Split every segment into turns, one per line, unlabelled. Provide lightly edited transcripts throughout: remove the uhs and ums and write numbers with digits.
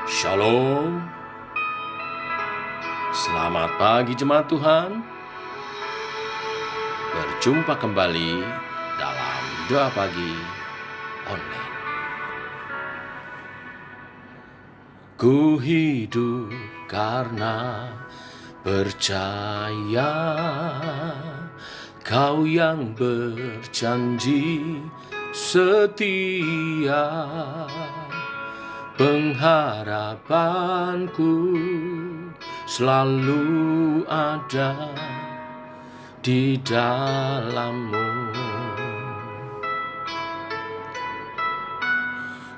Shalom. Selamat pagi jemaat Tuhan. Berjumpa kembali dalam doa pagi online. Ku hidup karena percaya, Kau yang berjanji setia. Pengharapanku selalu ada di dalam-Mu.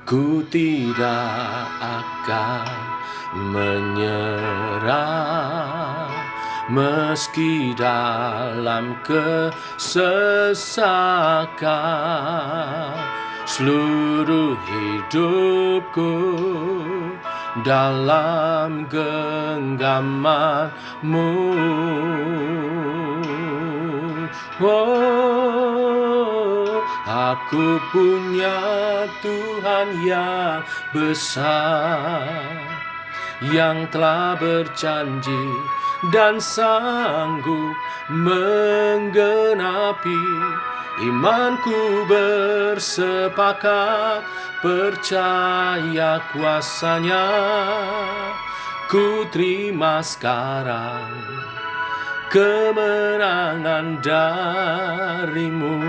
Ku tidak akan menyerah meski dalam kesesakan. Seluruh hidupku dalam genggaman-Mu. Oh, aku punya Tuhan yang besar, yang telah berjanji dan sanggup menggenapi. Imanku bersepakat, percaya kuasa-Nya. Ku terima sekarang kemenangan dari-Mu.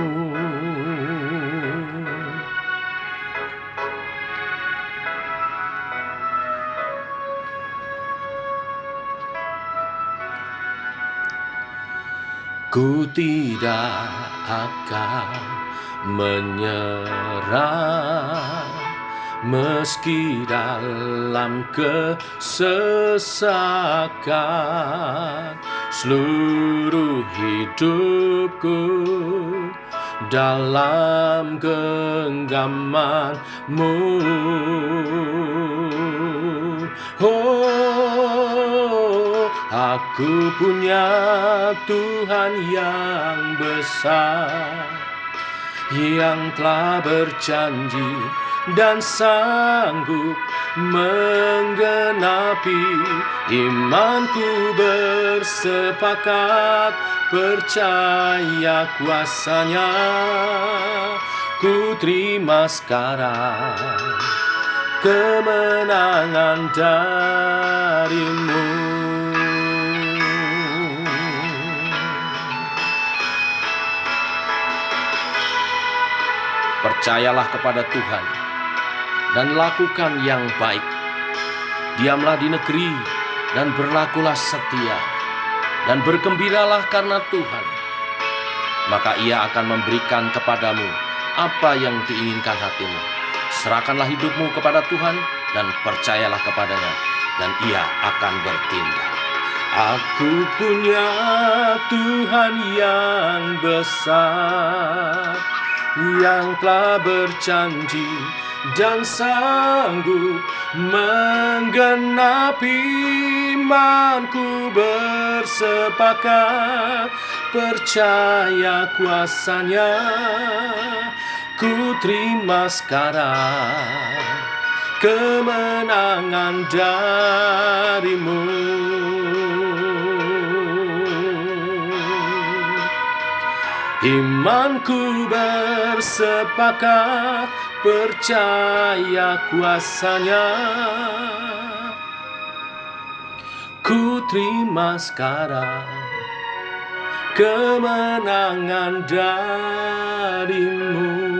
Ku tidak akan menyerah meski dalam kesesakan. Seluruh hidupku dalam genggaman-Mu. Oh, aku punya Tuhan yang besar, yang telah berjanji dan sanggup menggenapi. Imanku bersepakat, percaya kuasa-Nya. Ku terima sekarang kemenangan dari-Mu. Percayalah kepada Tuhan dan lakukan yang baik. Diamlah di negeri dan berlakulah setia, dan bergembiralah karena Tuhan. Maka Ia akan memberikan kepadamu apa yang diinginkan hatimu. Serahkanlah hidupmu kepada Tuhan dan percayalah kepadanya, dan Ia akan bertindak. Aku punya Tuhan yang besar, yang telah berjanji dan sanggup menggenapi. Imanku bersepakat, percaya kuasa-Nya. Ku terima sekarang kemenangan dari-Mu. Imanku bersepakat, percaya kuasa-Nya. Ku terima sekarang kemenangan dari-Mu.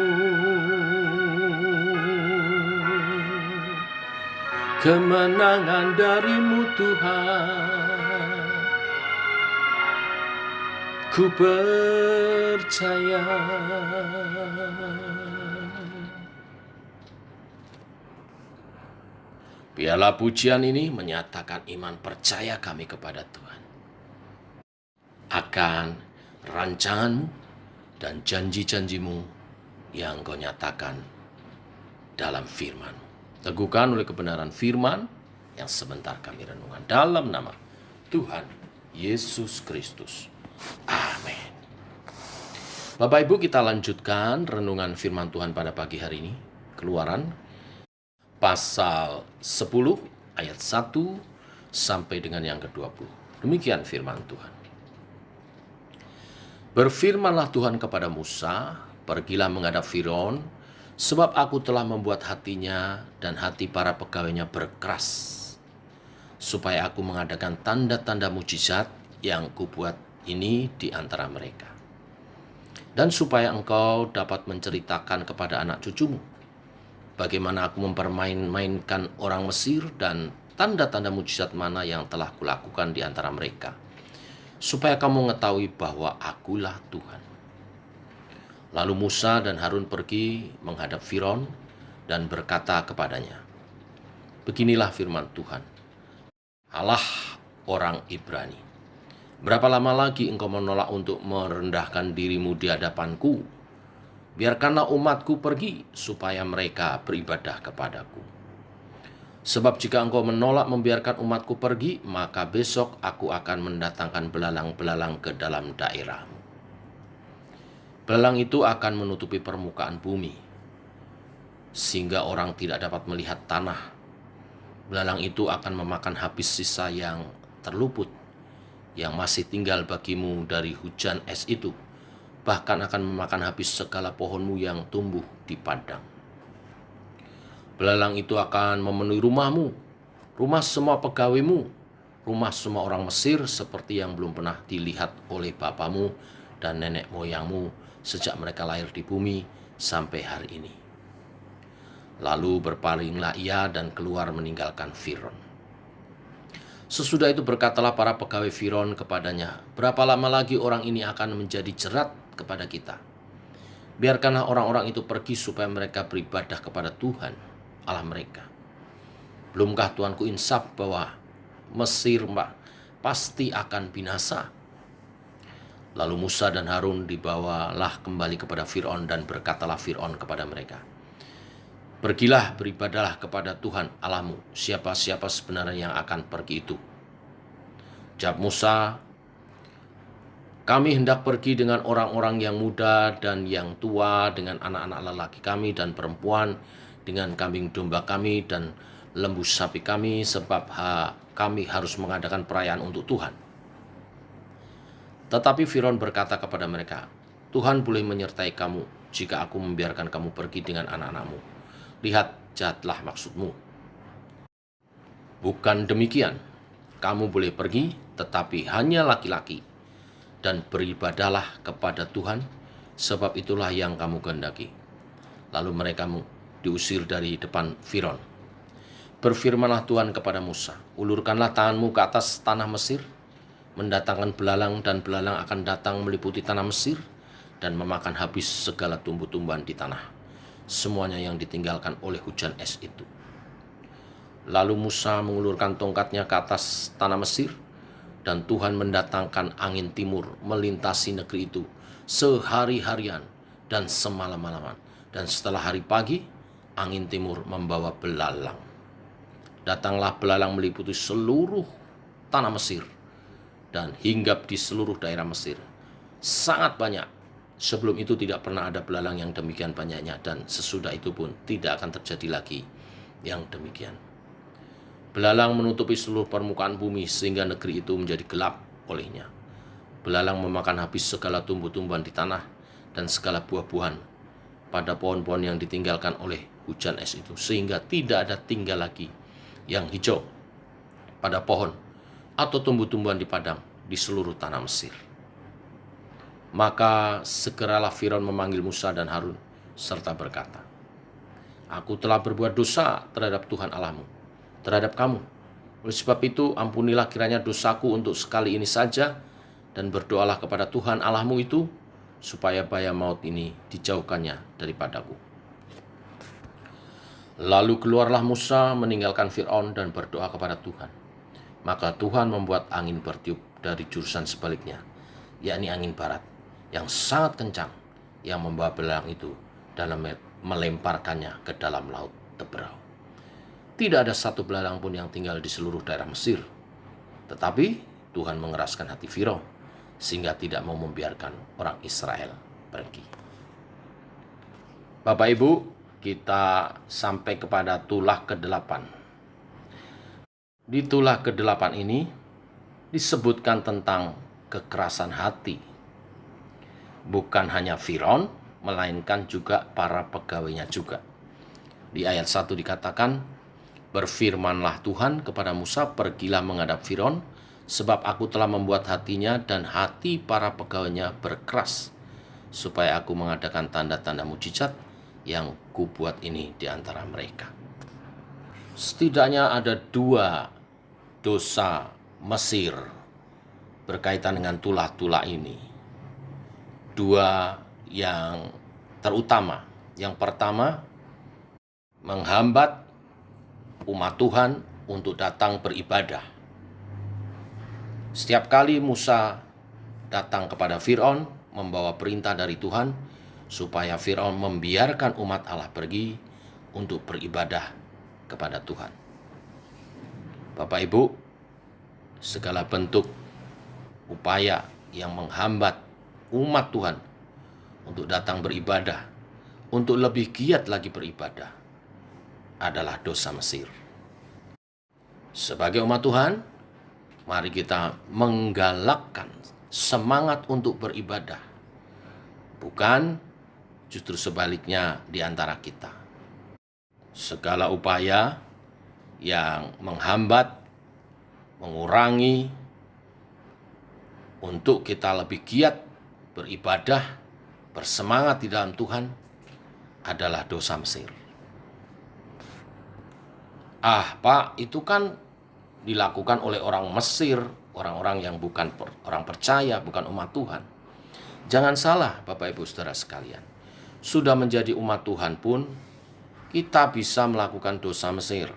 Kemenangan dari-Mu Tuhan, ku percaya. Piala pujian ini menyatakan iman percaya kami kepada Tuhan, akan rancangan-Mu dan janji-janji-Mu yang Kau nyatakan dalam firman-Mu. Teguhkan oleh kebenaran firman yang sebentar kami renungkan dalam nama Tuhan Yesus Kristus. Amin. Bapak Ibu, kita lanjutkan renungan firman Tuhan pada pagi hari ini. Keluaran pasal 10 ayat 1 sampai dengan yang ke-20. Demikian firman Tuhan. Berfirmanlah Tuhan kepada Musa, "Pergilah menghadap Firaun, sebab aku telah membuat hatinya dan hati para pegawainya berkeras, supaya aku mengadakan tanda-tanda mujizat yang kubuat ini di antara mereka. Dan supaya engkau dapat menceritakan kepada anak cucumu bagaimana aku mempermain-mainkan orang Mesir dan tanda-tanda mujizat mana yang telah kulakukan di antara mereka, supaya kamu mengetahui bahwa akulah Tuhan." Lalu Musa dan Harun pergi menghadap Firaun dan berkata kepadanya, "Beginilah firman Tuhan, Allah orang Ibrani. Berapa lama lagi engkau menolak untuk merendahkan dirimu di hadapanku? Biarkanlah umatku pergi, supaya mereka beribadah kepadaku. Sebab jika engkau menolak membiarkan umatku pergi, maka besok aku akan mendatangkan belalang-belalang ke dalam daerahmu. Belalang itu akan menutupi permukaan bumi, sehingga orang tidak dapat melihat tanah. Belalang itu akan memakan habis sisa yang terluput, yang masih tinggal bagimu dari hujan es itu, bahkan akan memakan habis segala pohonmu yang tumbuh di padang. Belalang itu akan memenuhi rumahmu, rumah semua pegawaimu, rumah semua orang Mesir, seperti yang belum pernah dilihat oleh bapamu dan nenek moyangmu sejak mereka lahir di bumi sampai hari ini." Lalu berpalinglah ia dan keluar meninggalkan Firaun. Sesudah itu berkatalah para pegawai Firaun kepadanya, "Berapa lama lagi orang ini akan menjadi jerat kepada kita? Biarkanlah orang-orang itu pergi supaya mereka beribadah kepada Tuhan Allah mereka. Belumkah Tuanku insaf bahwa Mesir pasti akan binasa?" Lalu Musa dan Harun dibawalah kembali kepada Firaun, dan berkatalah Firaun kepada mereka, "Pergilah, beribadahlah kepada Tuhan Allahmu. Siapa-siapa sebenarnya yang akan pergi itu?" Jawab Musa, "Kami hendak pergi dengan orang-orang yang muda dan yang tua, dengan anak-anak lelaki kami dan perempuan, dengan kambing domba kami dan lembu sapi kami, sebab kami harus mengadakan perayaan untuk Tuhan." Tetapi Firaun berkata kepada mereka, "Tuhan boleh menyertai kamu jika aku membiarkan kamu pergi dengan anak-anakmu. Lihat, jahatlah maksudmu. Bukan demikian, kamu boleh pergi, tetapi hanya laki-laki, dan beribadahlah kepada Tuhan, sebab itulah yang kamu kehendaki." Lalu mereka diusir dari depan Firaun. Berfirmanlah Tuhan kepada Musa, "Ulurkanlah tanganmu ke atas tanah Mesir, mendatangkan belalang, dan belalang akan datang meliputi tanah Mesir dan memakan habis segala tumbuh-tumbuhan di tanah, semuanya yang ditinggalkan oleh hujan es itu." Lalu Musa mengulurkan tongkatnya ke atas tanah Mesir, dan Tuhan mendatangkan angin timur melintasi negeri itu sehari-harian dan semalam-malaman. Dan setelah hari pagi, angin timur membawa belalang. Datanglah belalang meliputi seluruh tanah Mesir dan hinggap di seluruh daerah Mesir. Sangat banyak. Sebelum itu tidak pernah ada belalang yang demikian banyaknya, dan sesudah itu pun tidak akan terjadi lagi yang demikian. Belalang menutupi seluruh permukaan bumi sehingga negeri itu menjadi gelap olehnya. Belalang memakan habis segala tumbuh-tumbuhan di tanah dan segala buah-buahan pada pohon-pohon yang ditinggalkan oleh hujan es itu, sehingga tidak ada tinggal lagi yang hijau pada pohon atau tumbuh-tumbuhan di padang di seluruh tanah Mesir. Maka segeralah Firaun memanggil Musa dan Harun serta berkata, "Aku telah berbuat dosa terhadap Tuhan Allahmu, terhadap kamu. Oleh sebab itu ampunilah kiranya dosaku untuk sekali ini saja, dan berdoalah kepada Tuhan Allahmu itu, supaya bahaya maut ini dijauhkannya daripadaku." Lalu keluarlah Musa meninggalkan Firaun dan berdoa kepada Tuhan. Maka Tuhan membuat angin bertiup dari jurusan sebaliknya, yakni angin barat, yang sangat kencang, yang membawa belalang itu dan melemparkannya ke dalam laut Teberau. Tidak ada satu belalang pun yang tinggal di seluruh daerah Mesir. Tetapi Tuhan mengeraskan hati Firaun, sehingga tidak mau membiarkan orang Israel pergi. Bapak Ibu, kita sampai kepada tulah ke-8. Di tulah ke-8 ini disebutkan tentang kekerasan hati. Bukan hanya Firaun, melainkan juga para pegawainya juga. Di ayat 1 dikatakan, "Berfirmanlah Tuhan kepada Musa, pergilah menghadap Firaun, sebab aku telah membuat hatinya dan hati para pegawainya berkeras, supaya aku mengadakan tanda-tanda mujizat yang kubuat ini di antara mereka." Setidaknya ada 2 dosa Mesir berkaitan dengan tulah-tulah ini. 2 yang terutama. Yang pertama, menghambat umat Tuhan untuk datang beribadah. Setiap kali Musa datang kepada Firaun membawa perintah dari Tuhan supaya Firaun membiarkan umat Allah pergi untuk beribadah kepada Tuhan. Bapak Ibu, segala bentuk upaya yang menghambat umat Tuhan untuk datang beribadah, untuk lebih giat lagi beribadah, adalah dosa Mesir. Sebagai umat Tuhan, mari kita menggalakkan semangat untuk beribadah, bukan justru sebaliknya di antara kita. Segala upaya yang menghambat, mengurangi untuk kita lebih giat beribadah, bersemangat di dalam Tuhan, adalah dosa Mesir. Pak, itu kan dilakukan oleh orang Mesir, orang-orang yang bukan orang percaya, bukan umat Tuhan. Jangan salah, Bapak Ibu Saudara sekalian. Sudah menjadi umat Tuhan pun, kita bisa melakukan dosa Mesir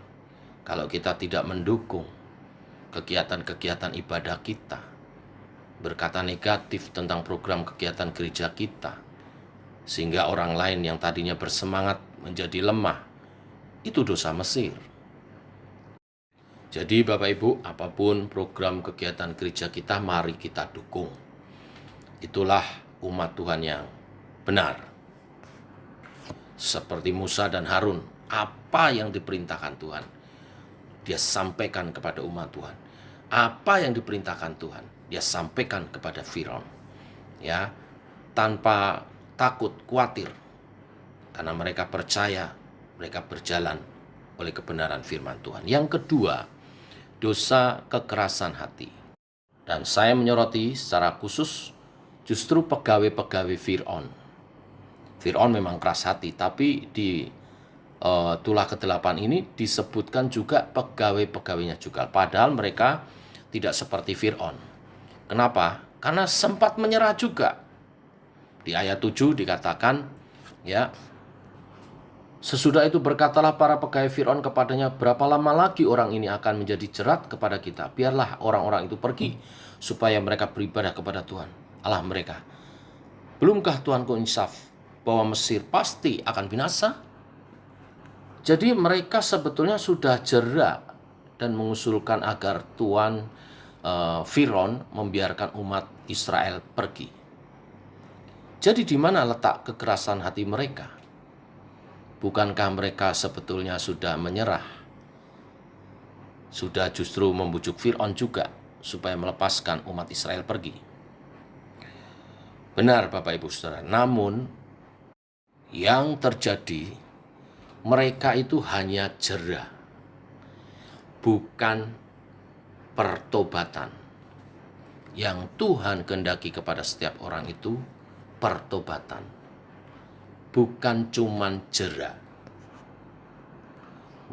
kalau kita tidak mendukung kegiatan-kegiatan ibadah kita, berkata negatif tentang program kegiatan gereja kita, sehingga orang lain yang tadinya bersemangat menjadi lemah. Itu dosa Mesir. Jadi Bapak Ibu, apapun program kegiatan gereja kita, mari kita dukung. Itulah umat Tuhan yang benar. Seperti Musa dan Harun, apa yang diperintahkan Tuhan, dia sampaikan kepada umat Tuhan. Apa yang diperintahkan Tuhan, dia sampaikan kepada Firaun. Ya, tanpa takut, khawatir, karena mereka percaya, mereka berjalan oleh kebenaran firman Tuhan. Yang kedua, dosa kekerasan hati. Dan saya menyoroti secara khusus justru pegawai-pegawai Firaun. Firaun memang keras hati, tapi di tulah ke-8 ini disebutkan juga pegawai-pegawainya juga. Padahal mereka tidak seperti Firaun. Kenapa? Karena sempat menyerah juga. Di ayat 7 dikatakan, ya, sesudah itu berkatalah para pegawai Firaun kepadanya, berapa lama lagi orang ini akan menjadi jerat kepada kita? Biarlah orang-orang itu pergi, supaya mereka beribadah kepada Tuhan Allah mereka. Belumkah Tuanku insaf bahwa Mesir pasti akan binasa? Jadi mereka sebetulnya sudah jera dan mengusulkan agar Tuan Firaun membiarkan umat Israel pergi. Jadi di mana letak kekerasan hati mereka? Bukankah mereka sebetulnya sudah menyerah? Sudah justru membujuk Firaun juga supaya melepaskan umat Israel pergi. Benar Bapak Ibu Saudara, namun yang terjadi, mereka itu hanya jera, bukan pertobatan. Yang Tuhan kehendaki kepada setiap orang itu pertobatan, bukan cuman jera.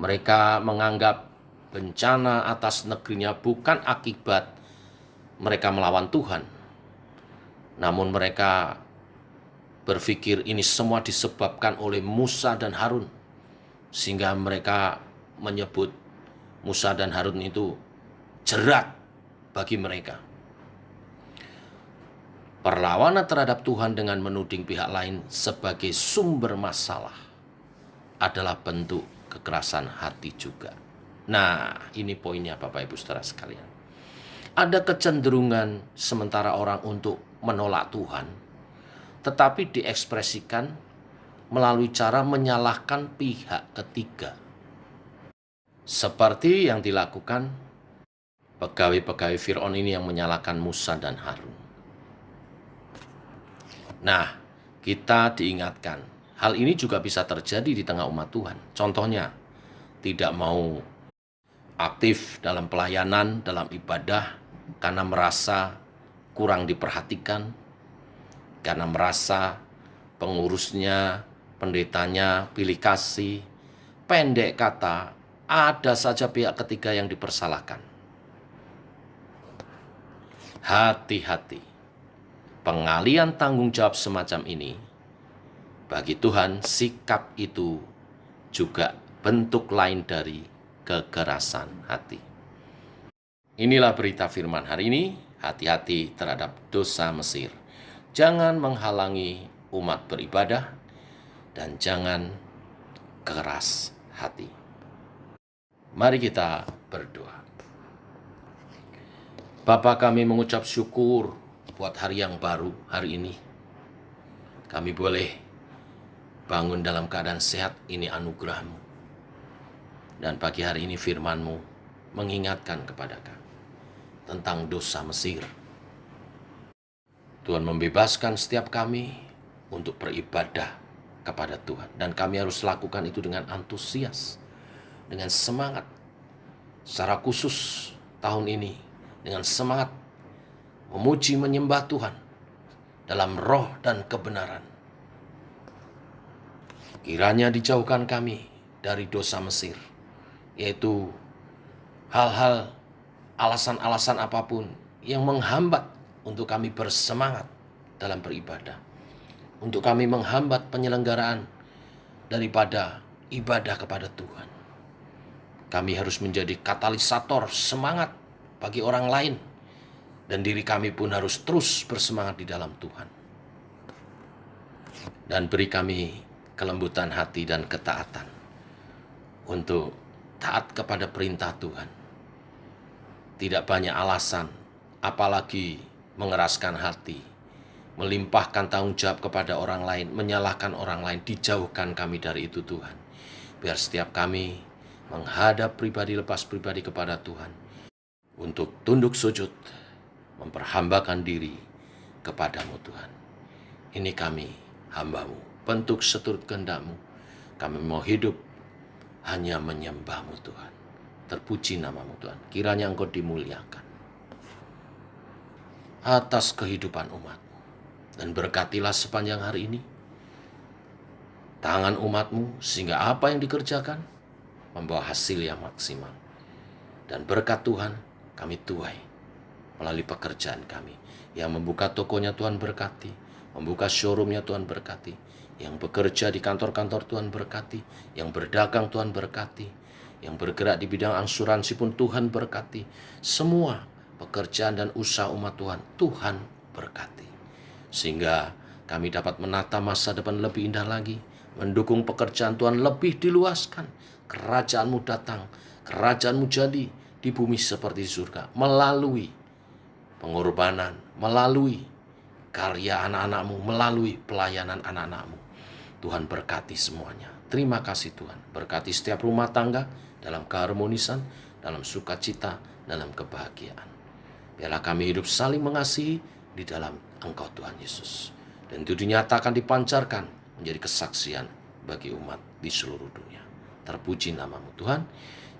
Mereka menganggap bencana atas negerinya bukan akibat mereka melawan Tuhan, namun mereka berpikir ini semua disebabkan oleh Musa dan Harun, sehingga mereka menyebut Musa dan Harun itu jerat bagi mereka. Perlawanan terhadap Tuhan dengan menuding pihak lain sebagai sumber masalah adalah bentuk kekerasan hati juga. Nah, ini poinnya Bapak Ibu Saudara sekalian. Ada kecenderungan sementara orang untuk menolak Tuhan, tetapi diekspresikan melalui cara menyalahkan pihak ketiga. Seperti yang dilakukan pegawai-pegawai Firaun ini yang menyalahkan Musa dan Harun. Nah, kita diingatkan, hal ini juga bisa terjadi di tengah umat Tuhan. Contohnya, tidak mau aktif dalam pelayanan, dalam ibadah, karena merasa kurang diperhatikan, karena merasa pengurusnya, pendetanya, pilih kasih, pendek kata, ada saja pihak ketiga yang dipersalahkan. Hati-hati. Pengalian tanggung jawab semacam ini, bagi Tuhan sikap itu juga bentuk lain dari kekerasan hati. Inilah berita firman hari ini. Hati-hati terhadap dosa Mesir. Jangan menghalangi umat beribadah dan jangan keras hati. Mari kita berdoa. Bapa, kami mengucap syukur buat hari yang baru hari ini. Kami boleh bangun dalam keadaan sehat, ini anugerah-Mu. Dan pagi hari ini firman-Mu mengingatkan kepada kami tentang dosa Mesir. Tuhan membebaskan setiap kami untuk beribadah kepada Tuhan. Dan kami harus lakukan itu dengan antusias, dengan semangat. Secara khusus tahun ini, dengan semangat memuji menyembah Tuhan dalam roh dan kebenaran. Kiranya dijauhkan kami dari dosa Mesir, yaitu hal-hal, alasan-alasan apapun yang menghambat untuk kami bersemangat dalam beribadah, untuk kami menghambat penyelenggaraan daripada ibadah kepada Tuhan. Kami harus menjadi katalisator semangat bagi orang lain, dan diri kami pun harus terus bersemangat di dalam Tuhan. Dan beri kami kelembutan hati dan ketaatan untuk taat kepada perintah Tuhan. Tidak banyak alasan, apalagi mengeraskan hati, melimpahkan tanggung jawab kepada orang lain, menyalahkan orang lain. Dijauhkan kami dari itu Tuhan. Biar setiap kami menghadap pribadi lepas pribadi kepada Tuhan, untuk tunduk sujud, memperhambakan diri kepadamu Tuhan. Ini kami, hamba-Mu, bentuk seturut kehendak-Mu. Kami mau hidup hanya menyembah-Mu Tuhan. Terpuji nama-Mu Tuhan. Kiranya Engkau dimuliakan atas kehidupan umat-Mu. Dan berkatilah sepanjang hari ini tangan umat-Mu, sehingga apa yang dikerjakan membawa hasil yang maksimal. Dan berkat Tuhan kami tuai melalui pekerjaan kami. Yang membuka tokonya Tuhan berkati, membuka showroomnya Tuhan berkati, yang bekerja di kantor-kantor Tuhan berkati, yang berdagang Tuhan berkati, yang bergerak di bidang asuransi pun Tuhan berkati. Semua pekerjaan dan usaha umat Tuhan, Tuhan berkati. Sehingga kami dapat menata masa depan lebih indah lagi, mendukung pekerjaan Tuhan lebih diluaskan. Kerajaan-Mu datang, kerajaan-Mu jadi di bumi seperti surga, melalui pengorbanan, melalui karya anak-anak-Mu, melalui pelayanan anak-anak-Mu. Tuhan berkati semuanya. Terima kasih Tuhan. Berkati setiap rumah tangga dalam keharmonisan, dalam sukacita, dalam kebahagiaan. Biarlah kami hidup saling mengasihi di dalam Engkau Tuhan Yesus. Dan itu dinyatakan, dipancarkan menjadi kesaksian bagi umat di seluruh dunia. Terpuji nama-Mu Tuhan.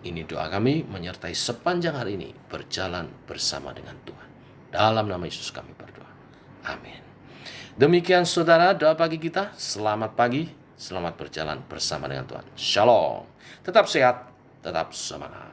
Ini doa kami menyertai sepanjang hari ini berjalan bersama dengan Tuhan. Dalam nama Yesus kami berdoa. Amin. Demikian saudara doa pagi kita. Selamat pagi, selamat berjalan bersama dengan Tuhan. Shalom. Tetap sehat, tetap semangat.